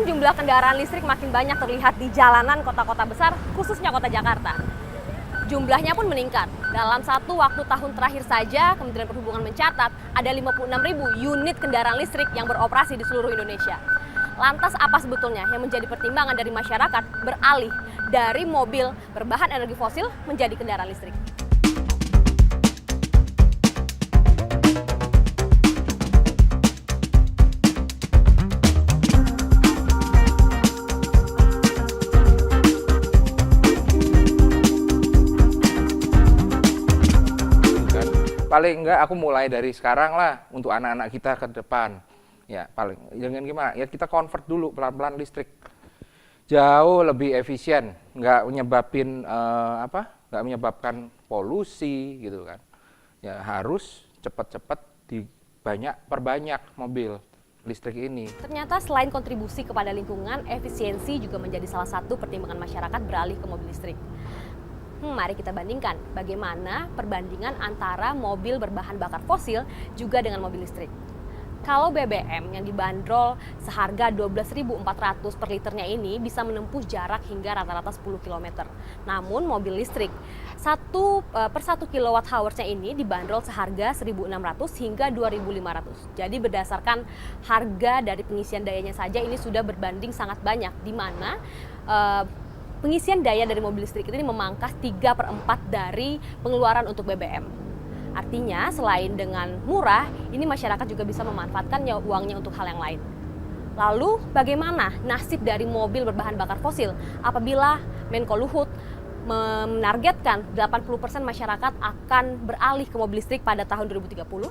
Kenaikan jumlah kendaraan listrik makin banyak terlihat di jalanan kota-kota besar, khususnya kota Jakarta. Jumlahnya pun meningkat. Dalam satu waktu tahun terakhir saja, Kementerian Perhubungan mencatat ada 56.000 unit kendaraan listrik yang beroperasi di seluruh Indonesia. Lantas apa sebetulnya yang menjadi pertimbangan dari masyarakat beralih dari mobil berbahan energi fosil menjadi kendaraan listrik? Paling enggak aku mulai dari sekarang lah untuk anak-anak kita ke depan. Ya paling dengan gimana? Ya kita convert dulu pelan-pelan listrik. Jauh lebih efisien, nggak menyebabin nggak menyebabkan polusi gitu kan. Ya harus cepat-cepat perbanyak mobil listrik ini. Ternyata selain kontribusi kepada lingkungan, efisiensi juga menjadi salah satu pertimbangan masyarakat beralih ke mobil listrik. Mari kita bandingkan bagaimana perbandingan antara mobil berbahan bakar fosil juga dengan mobil listrik. Kalau BBM yang dibanderol seharga 12.400 per liternya ini bisa menempuh jarak hingga rata-rata 10 km. Namun mobil listrik per 1 kWh-nya ini dibanderol seharga 1.600 hingga 2.500. Jadi berdasarkan harga dari pengisian dayanya saja ini sudah berbanding sangat banyak, di mana pengisian daya dari mobil listrik ini memangkas 3/4 dari pengeluaran untuk BBM. Artinya selain dengan murah, ini masyarakat juga bisa memanfaatkan uangnya untuk hal yang lain. Lalu bagaimana nasib dari mobil berbahan bakar fosil apabila Menko Luhut menargetkan 80% masyarakat akan beralih ke mobil listrik pada tahun 2030?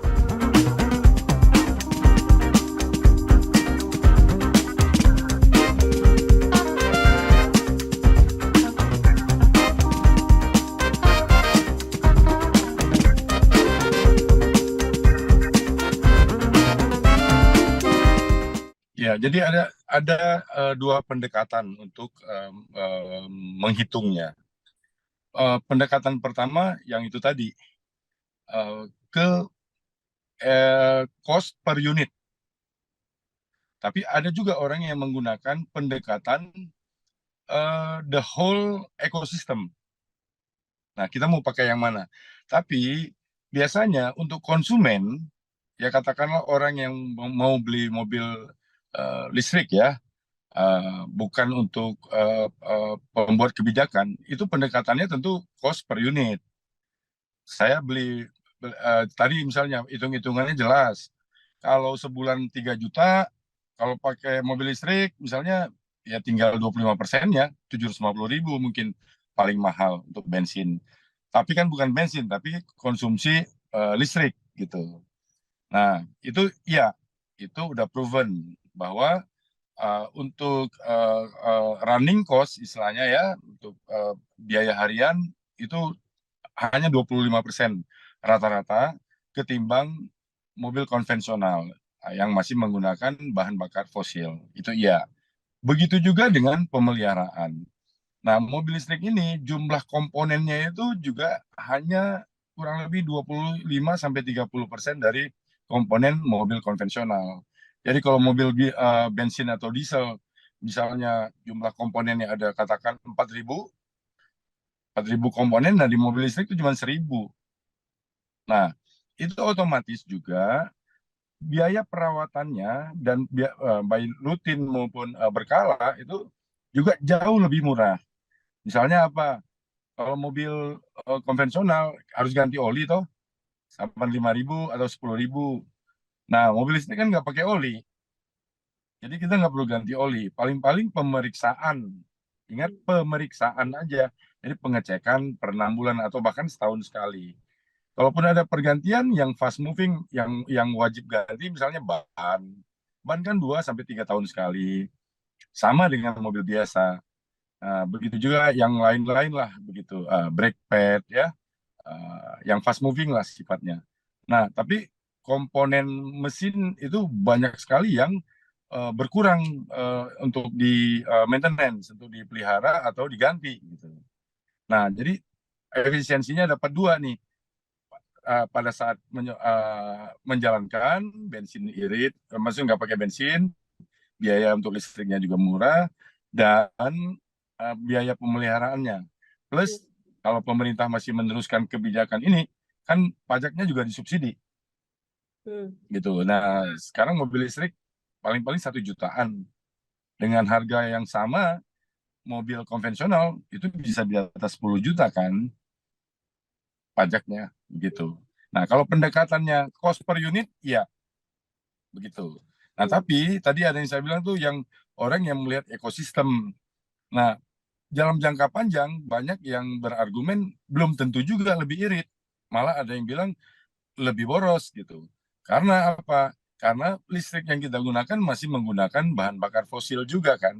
Ya, jadi ada dua pendekatan untuk menghitungnya. Pendekatan pertama yang itu tadi ke cost per unit. Tapi ada juga orang yang menggunakan pendekatan the whole ecosystem. Nah, kita mau pakai yang mana? Tapi biasanya untuk konsumen, ya katakanlah orang yang mau beli mobil listrik ya, bukan untuk pembuat kebijakan, itu pendekatannya tentu cost per unit. Saya beli tadi misalnya hitung-hitungannya jelas. Kalau sebulan 3 juta, kalau pakai mobil listrik misalnya ya tinggal 25% ya, 750.000 mungkin paling mahal untuk bensin. Tapi kan bukan bensin, tapi konsumsi listrik gitu. Nah, itu ya, itu udah proven bahwa untuk running cost istilahnya ya, untuk biaya harian itu hanya 25% rata-rata ketimbang mobil konvensional yang masih menggunakan bahan bakar fosil. Itu iya. Begitu juga dengan pemeliharaan. Nah, mobil listrik ini jumlah komponennya itu juga hanya kurang lebih 25-30% dari komponen mobil konvensional. Jadi kalau mobil bensin atau diesel, misalnya jumlah komponennya ada katakan 4.000 komponen, nah di mobil listrik itu cuma 1.000. Nah, itu otomatis juga biaya perawatannya dan baik rutin maupun berkala itu juga jauh lebih murah. Misalnya apa? Kalau mobil konvensional harus ganti oli toh, 85.000 atau 10.000. Nah, mobil listrik kan nggak pakai oli. Jadi kita nggak perlu ganti oli. Paling-paling pemeriksaan. Ingat pemeriksaan aja. Jadi pengecekan per 6 bulan atau bahkan setahun sekali. Kalaupun ada pergantian yang fast moving, yang wajib ganti misalnya ban. Ban kan 2-3 tahun sekali. Sama dengan mobil biasa. Begitu juga yang lain-lain lah begitu. Brake pad ya. Yang fast moving lah sifatnya. Nah, tapi komponen mesin itu banyak sekali yang berkurang untuk di maintenance, untuk dipelihara atau diganti gitu. Nah, jadi efisiensinya dapat dua nih. Pada saat menjalankan bensin irit, maksudnya nggak pakai bensin, biaya untuk listriknya juga murah, dan biaya pemeliharaannya. Plus kalau pemerintah masih meneruskan kebijakan ini, kan pajaknya juga disubsidi. Gitu. Nah, sekarang mobil listrik paling-paling 1 jutaan. Dengan harga yang sama, mobil konvensional itu bisa di atas 10 juta kan pajaknya, begitu. Nah, kalau pendekatannya cost per unit, ya begitu. Nah, tapi tadi ada yang saya bilang tuh yang orang yang melihat ekosistem. Nah, dalam jangka panjang banyak yang berargumen belum tentu juga lebih irit. Malah ada yang bilang lebih boros gitu. Karena apa? Karena listrik yang kita gunakan masih menggunakan bahan bakar fosil juga kan.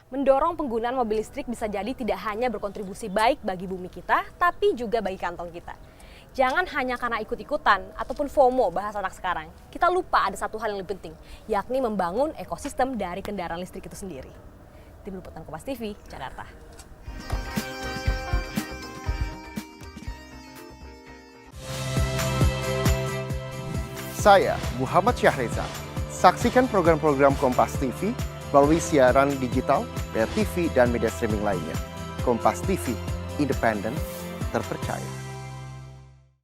Mendorong penggunaan mobil listrik bisa jadi tidak hanya berkontribusi baik bagi bumi kita, tapi juga bagi kantong kita. Jangan hanya karena ikut-ikutan ataupun FOMO bahasa anak sekarang. Kita lupa ada satu hal yang lebih penting, yakni membangun ekosistem dari kendaraan listrik itu sendiri. Tim Liputan Kompas TV, Jakarta. Saya Muhammad Syahreza. Saksikan program-program Kompas TV melalui siaran digital, pay TV, dan media streaming lainnya. Kompas TV, independen, terpercaya.